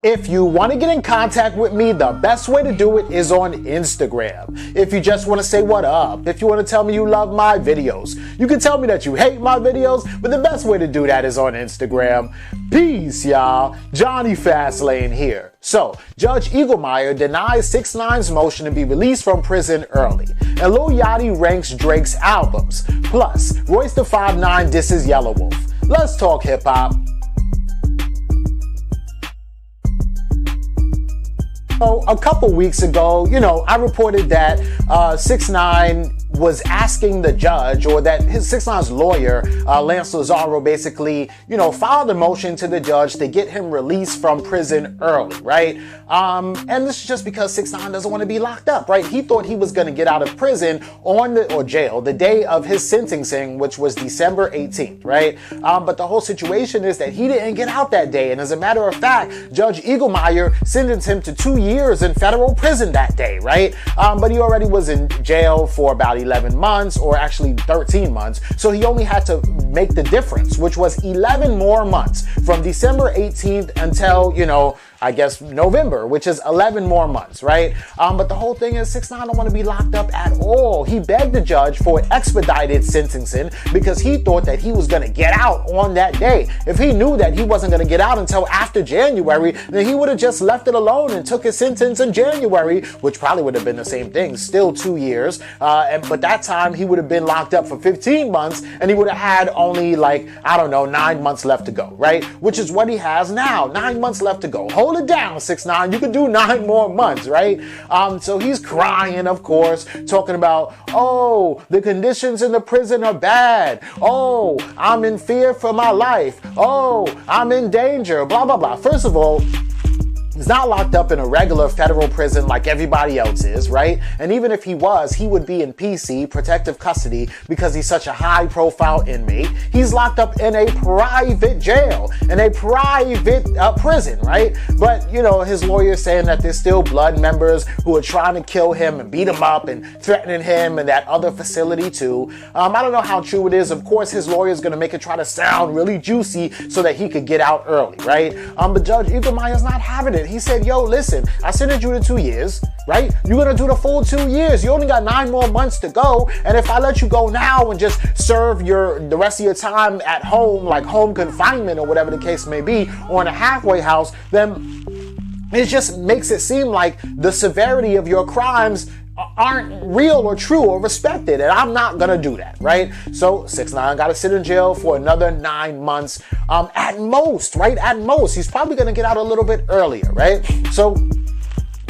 If you want to get in contact with me, the best way to do it is on Instagram. If you just want to say what up, if you want to tell me you love my videos, you can tell me that you hate my videos, but the best way to do that is on Instagram. Peace, y'all. Jonny Fastlane here. So, Judge Eaglemeyer denies 6ix9ine's motion to be released from prison early. And Lil Yachty ranks Drake's albums. Plus, Royce the 6ix9ine disses Yelawolf. Let's talk hip-hop. So a couple weeks ago, I reported that 6ix9ine was asking the judge, or that his 6ix9ine's lawyer, Lance Lazaro, basically, filed a motion to the judge to get him released from prison early, right? And this is just because 6ix9ine doesn't want to be locked up, right? He thought he was going to get out of prison or jail the day of his sentencing, which was December 18th, right? But the whole situation is that he didn't get out that day. And as a matter of fact, Judge Eaglemeyer sentenced him to 2 years in federal prison that day, right? But he already was in jail for about 11 months, or actually 13 months. So he only had to make the difference, which was 11 more months from December 18th until, I guess November, which is 11 more months, right? But the whole thing is 6ix9ine don't want to be locked up at all. He begged the judge for expedited sentencing because he thought that he was going to get out on that day. If he knew that he wasn't going to get out until after January, then he would have just left it alone and took his sentence in January, which probably would have been the same thing, still 2 years. But that time he would have been locked up for 15 months and he would have had only 9 months left to go, right? Which is what he has now, 9 months left to go. Hold it down, 6ix9ine. You could do 9 more months, right? So he's crying, of course, talking about, oh, the conditions in the prison are bad. Oh, I'm in fear for my life. Oh, I'm in danger, blah, blah, blah. First of all, he's not locked up in a regular federal prison like everybody else is, right? And even if he was, he would be in PC, protective custody, because he's such a high-profile inmate. He's locked up in a private jail, in a private prison, right? But, his lawyer's saying that there's still blood members who are trying to kill him and beat him up and threatening him in that other facility too. I don't know how true it is. Of course, his lawyer's going to make it try to sound really juicy so that he could get out early, right? But Judge Eaglemeyer's not having it. He said, yo, listen, I sentenced you to 2 years, right? You're going to do the full 2 years. You only got 9 more months to go. And if I let you go now and just serve the rest of your time at home, like home confinement or whatever the case may be, or in a halfway house, then it just makes it seem like the severity of your crimes aren't real or true or respected, and I'm not gonna do that, right? So 6ix9ine gotta sit in jail for another 9 months at most, right? At most. He's probably gonna get out a little bit earlier, right? So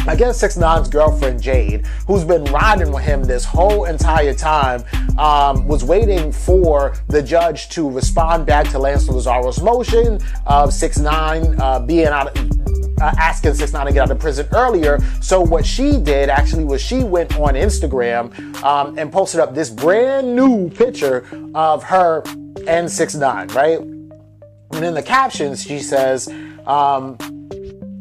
I guess 6ix9ine's girlfriend Jade, who's been riding with him this whole entire time, was waiting for the judge to respond back to Lance Lazaro's motion of 6ix9ine being asking 6ix9ine to get out of prison earlier. So what she did actually was she went on Instagram and posted up this brand new picture of her and 6ix9ine, right? And in the captions, she says,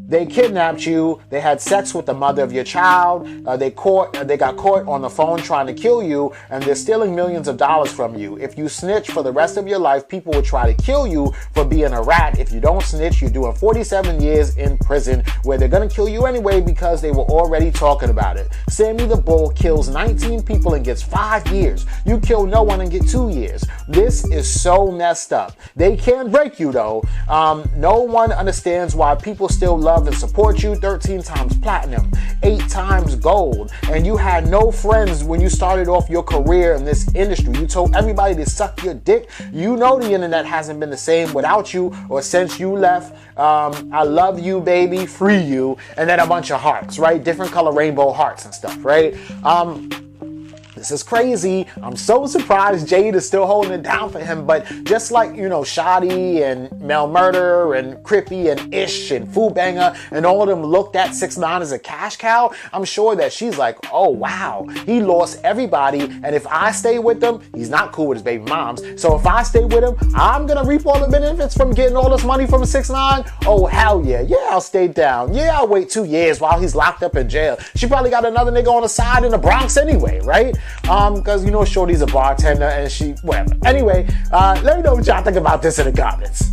they kidnapped you. They had sex with the mother of your child. They got caught on the phone trying to kill you, and they're stealing millions of dollars from you. If you snitch for the rest of your life, people will try to kill you for being a rat. If you don't snitch, you're doing 47 years in prison, where they're gonna kill you anyway because they were already talking about it. Sammy the Bull kills 19 people and gets 5 years. You kill no one and get 2 years. This is so messed up. They can't break you though. No one understands why people still love and support you. 13 times platinum, 8 times gold, and you had no friends when you started off your career in this industry. You told everybody to suck your dick. You know the internet hasn't been the same without you or since you left. I love you, baby, free you, and then a bunch of hearts, right? Different color rainbow hearts and stuff, right? This is crazy. I'm so surprised Jade is still holding it down for him. But just like, Shotty and Mel Murder and Crippy and Ish and Food Banger and all of them looked at 6ix9ine as a cash cow, I'm sure that she's like, oh, wow, he lost everybody. And if I stay with him, he's not cool with his baby moms. So if I stay with him, I'm going to reap all the benefits from getting all this money from 6ix9ine. Oh, hell yeah. Yeah, I'll stay down. Yeah, I'll wait 2 years while he's locked up in jail. She probably got another nigga on the side in the Bronx anyway, right? Because Shorty's a bartender and she, whatever. Anyway, let me know what y'all think about this in the comments.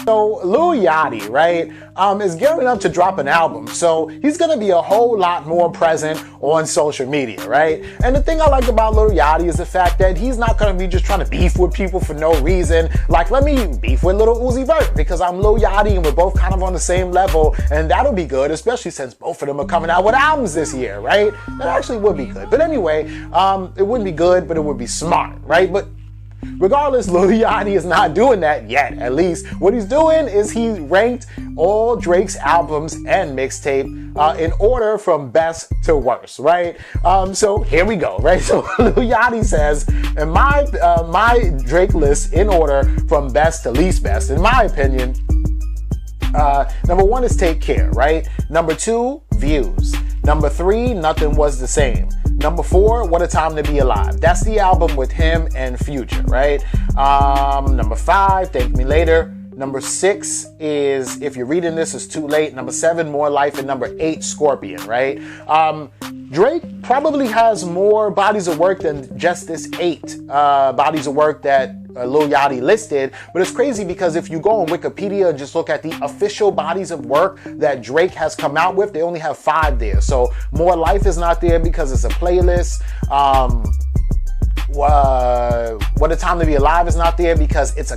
So Lil Yachty, right, is gearing up to drop an album. So he's going to be a whole lot more present on social media, right? And the thing I like about Lil Yachty is the fact that he's not going to be just trying to beef with people for no reason. Like, let me beef with Lil Uzi Vert because I'm Lil Yachty and we're both kind of on the same level. And that'll be good, especially since both of them are coming out with albums this year, right? That actually would be good. But anyway, it wouldn't be good, but it would be smart, right? But regardless, Lil Yachty is not doing that yet, at least. What he's doing is he ranked all Drake's albums and mixtape in order from best to worst, right? So here we go, right? So Lil Yachty says, in my Drake list in order from best to least best, in my opinion, number 1 is Take Care, right? Number 2, Views. Number 3, Nothing Was the Same. Number 4, What a Time to Be Alive. That's the album with him and Future, right? Number 5, Thank Me Later. Number 6 is If You're Reading This, It's Too Late. Number 7, More Life. And number 8, Scorpion, right? Drake probably has more bodies of work than just this 8 bodies of work that Lil Yachty listed, but it's crazy because if you go on Wikipedia and just look at the official bodies of work that Drake has come out with, they only have 5 there. So More Life is not there because it's a playlist. What a Time to Be Alive is not there because it's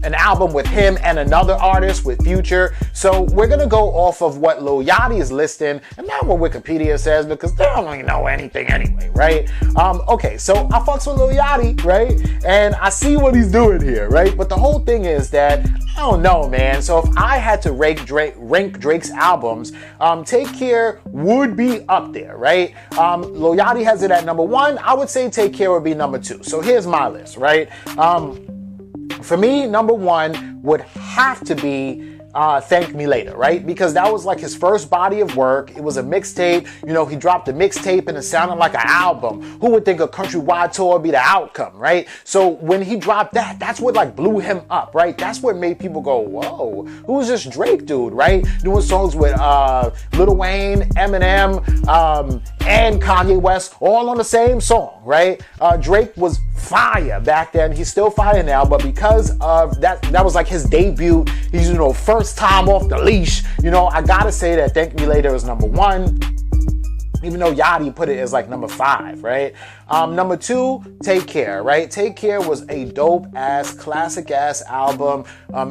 an album with him and another artist with Future. So we're gonna go off of what Lil Yachty is listing and not what Wikipedia says because they don't really know anything anyway, right? Okay, so I fucks with Lil Yachty, right? And I see what he's doing here, right? But the whole thing is that I don't know, man. So if I had to rank Drake's albums, Take Care would be up there, right? Lil Yachty has it at number 1. I would say Take Care would be number 2. So here's my list, right? For me, number 1 would have to be Thank Me Later, right? Because that was like his first body of work. It was a mixtape. You know, he dropped a mixtape and it sounded like an album. Who would think a countrywide tour would be the outcome, right? So when he dropped that, that's what like blew him up, right? That's what made people go, whoa, who's this Drake dude, right? Doing songs with Lil Wayne, Eminem, and Kanye West all on the same song, right? Drake was fire back then. He's still fire now, but because of that was like his debut. He's, you know, first time off the leash. You know, I gotta say that Thank Me Later is number 1. Even though Yachty put it as like number 5, right? Number 2, Take Care, right? Take Care was a dope-ass, classic-ass album.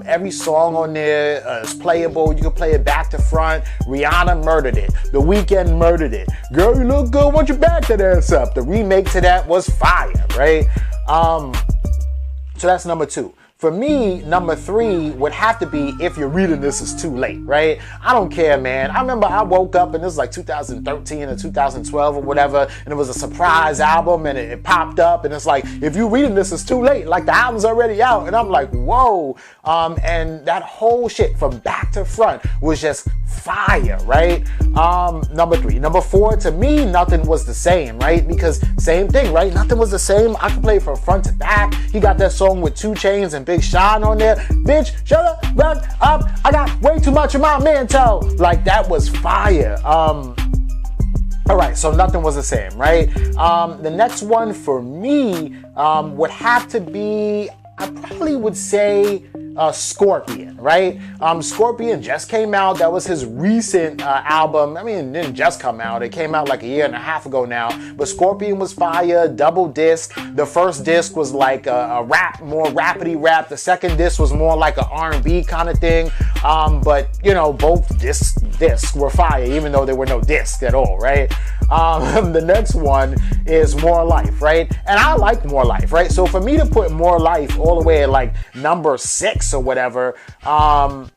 Every song on there is playable. You can play it back to front. Rihanna murdered it. The Weeknd murdered it. Girl, you look good. Want you back that ass up. The remake to that was fire, right? So that's number 2. For me, number 3 would have to be If You're Reading This, It's Too Late, right? I don't care, man. I remember I woke up and this was like 2013 or 2012 or whatever, and it was a surprise album and it popped up and it's like, if you're reading this, it's too late. Like the album's already out. And I'm like, whoa. And that whole shit from back to front was just fire, right? Number 3. Number 4, to me, Nothing Was the Same, right? Because same thing, right? Nothing was the same. I could play it from front to back. He got that song with 2 Chainz and Big Sean on there. Bitch, shut up, back up. I got way too much of my mental. Like that was fire. All right, so Nothing Was the Same, right? The next one for me would have to be, I probably would say Scorpion, right? Scorpion just came out. That was his recent album. I mean, it didn't just come out. It came out like a year and a half ago now. But Scorpion was fire, double disc. The first disc was like a rap, more rapidy rap. The second disc was more like an R&B kind of thing. But, you know, both discs were fire, even though there were no discs at all, right? The next one is More Life, right? And I like More Life, right? So for me to put More Life all the way at like number 6 or whatever,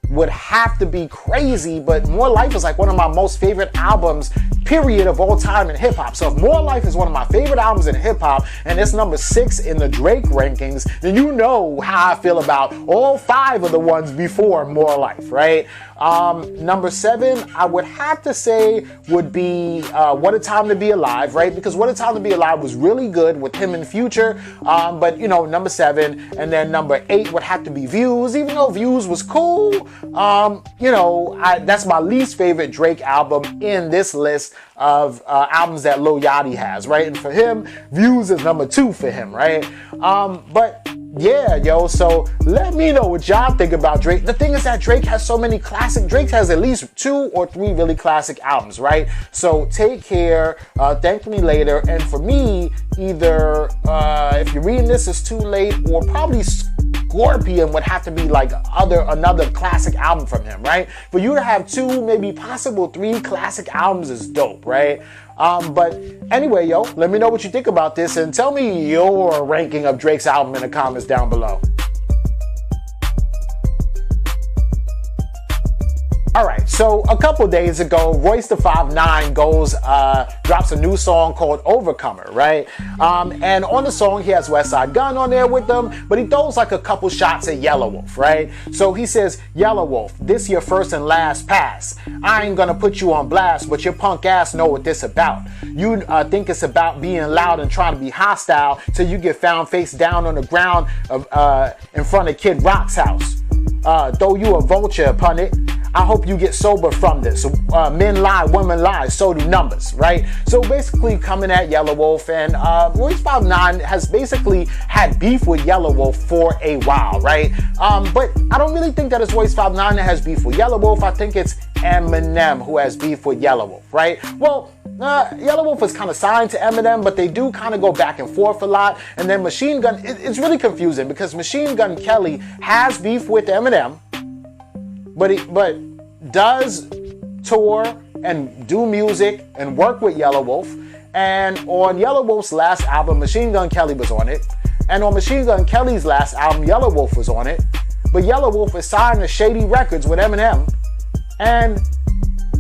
would have to be crazy, but More Life is like one of my most favorite albums, period, of all time in hip hop. So if More Life is one of my favorite albums in hip hop and it's number 6 in the Drake rankings, then you know how I feel about all 5 of the ones before More Life, right? Number 7, I would have to say would be What a Time to Be Alive, right? Because What a Time to Be Alive was really good with him and Future, but you know, number 7, and then number 8 would have to be Views, even though Views was cool. You know, that's my least favorite Drake album in this list of albums that Lil Yachty has, right? And for him, Views is number 2 for him, right? But yeah, yo, so let me know what y'all think about Drake. The thing is that Drake has so many Drake has at least 2 or 3 really classic albums, right? So Take Care, Thank Me Later, and for me, either, if you're reading this, it's too late, or probably Scorpion would have to be like another classic album from him, right? For you to have 2, maybe possible 3 classic albums is dope, right? But anyway, yo, let me know what you think about this and tell me your ranking of Drake's album in the comments down below. Alright, so a couple days ago, Royce the 6ix9ine drops a new song called Overcomer, right? And on the song, he has Westside Gunn on there with them, but he throws like a couple shots at Yelawolf, right? So he says, Yelawolf, this your first and last pass. I ain't gonna put you on blast, but your punk ass know what this about. You think it's about being loud and trying to be hostile till you get found face down on the ground in front of Kid Rock's house. Though you a vulture, pun it. I hope you get sober from this. Men lie, women lie, so do numbers, right? So basically coming at Yelawolf, and Royce 6ix9ine has basically had beef with Yelawolf for a while, right? But I don't really think that it's Royce 6ix9ine that has beef with Yelawolf. I think it's Eminem who has beef with Yelawolf, right? Well, Yelawolf is kind of signed to Eminem, but they do kind of go back and forth a lot. And then Machine Gun, it's really confusing because Machine Gun Kelly has beef with Eminem, but does tour and do music and work with Yelawolf. And on Yelawolf's last album, Machine Gun Kelly was on it. And on Machine Gun Kelly's last album, Yelawolf was on it. But Yelawolf is signed to Shady Records with Eminem. And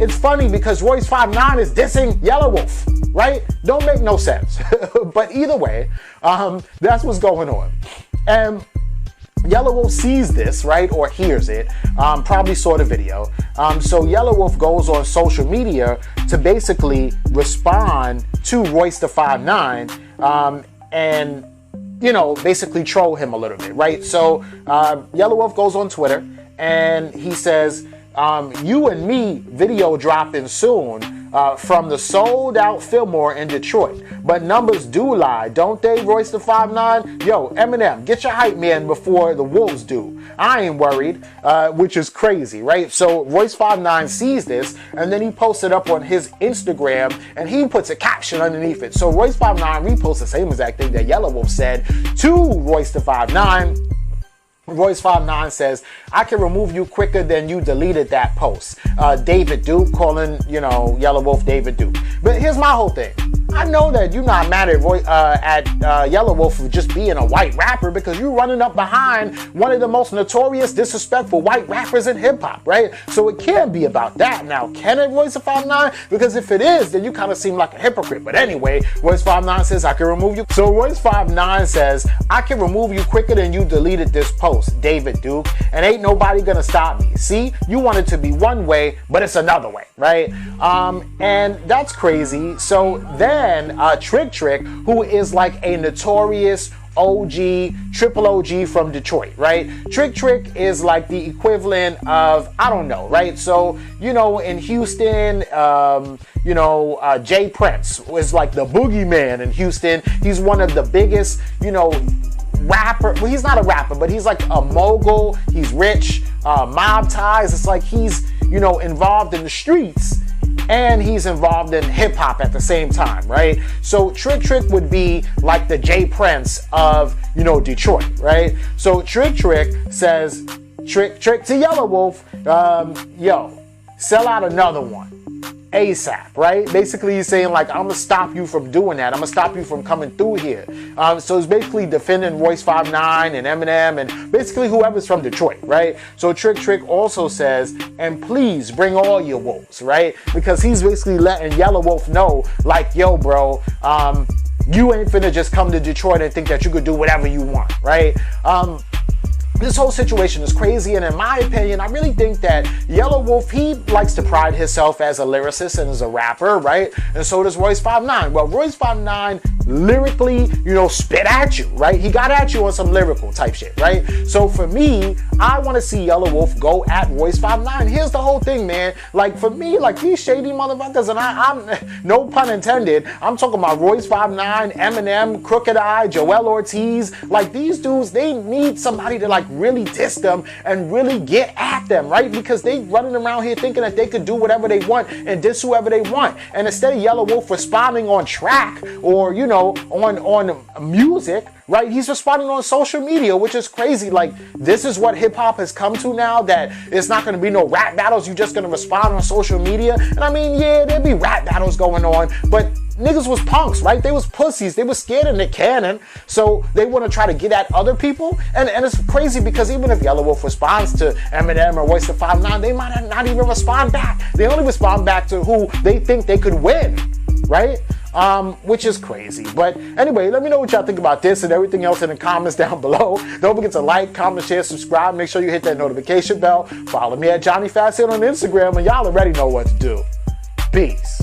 it's funny because Royce 6ix9ine is dissing Yelawolf, right? Don't make no sense. But either way, that's what's going on. And Yelawolf sees this, right, or hears it, probably saw the video. So Yelawolf goes on social media to basically respond to Royce the 6ix9ine, and, you know, basically troll him a little bit, right? So Yelawolf goes on Twitter and he says, you and me video dropping soon from the sold out Fillmore in Detroit. But numbers do lie, don't they, Royce the 6ix9ine? Yo, Eminem, get your hype man before the wolves do. I ain't worried, which is crazy, right? So Royce 6ix9ine sees this, and then he posts it up on his Instagram, and he puts a caption underneath it. So Royce 6ix9ine reposts the same exact thing that Yelawolf said to Royce the 6ix9ine. Royce 6ix9ine says, I can remove you quicker than you deleted that post. David Duke, calling, you know, Yelawolf David Duke. But here's my whole thing. I know that you're not mad at Yelawolf for just being a white rapper, because you're running up behind one of the most notorious, disrespectful white rappers in hip-hop, right? So it can't be about that. Now, can it, Royce 6ix9ine? Because if it is, then you kind of seem like a hypocrite. But anyway, Royce 6ix9ine says, I can remove you. So Royce 6ix9ine says, I can remove you quicker than you deleted this post, David Duke, and ain't nobody gonna stop me. See, you want it to be one way, but it's another way, right? And that's crazy. So then Trick, who is like a notorious OG, triple OG from Detroit, right? Trick is like the equivalent of, I don't know, right? So, you know, in Houston, you know, Jay Prince was like the boogeyman in Houston. He's one of the biggest, you know, rapper. Well, he's not a rapper, but he's like a mogul. He's rich, mob ties. It's like he's, you know, involved in the streets, and he's involved in hip-hop at the same time, right? So Trick would be like the Jay Prince of, you know, Detroit, right? So Trick says, Trick to Yelawolf, yo, sell out another one ASAP, right? Basically he's saying like, I'm gonna stop you from doing that. I'm gonna stop you from coming through here. So it's basically defending Royce 6ix9ine and Eminem and basically whoever's from Detroit, right? So Trick also says, and please bring all your wolves, right? Because he's basically letting Yelawolf know like, yo, bro, you ain't finna just come to Detroit and think that you could do whatever you want, right? This whole situation is crazy, and in my opinion, I really think that Yelawolf, he likes to pride himself as a lyricist and as a rapper, right? And so does Royce 6ix9ine. Well, Royce 6ix9ine lyrically, spit at you, right? He got at you on some lyrical type shit, right? So for me, I want to see Yelawolf go at Royce 6ix9ine. Here's the whole thing, man. Like, for me, like, these shady motherfuckers, and I'm no pun intended, I'm talking about Royce 6ix9ine, Eminem, Crooked Eye, Joel Ortiz. Like, these dudes, they need somebody to, like, really diss them and really get at them, right? Because they running around here thinking that they could do whatever they want and diss whoever they want. And instead of Yelawolf responding on track or, on music, right? He's responding on social media, which is crazy. Like, this is what hip hop has come to now, that it's not going to be no rap battles. You're just going to respond on social media. And I mean, yeah, there'll be rap battles going on, but niggas was punks, right? They was pussies. They was scared of Nick Cannon. So they want to try to get at other people. And it's crazy because even if Yelawolf responds to Eminem or Royce 6ix9ine, they might not even respond back. They only respond back to who they think they could win, right? Which is crazy. But anyway, let me know what y'all think about this and everything else in the comments down below. Don't forget to like, comment, share, subscribe. Make sure you hit that notification bell. Follow me at Jonny Fastlane on Instagram, and y'all already know what to do. Peace.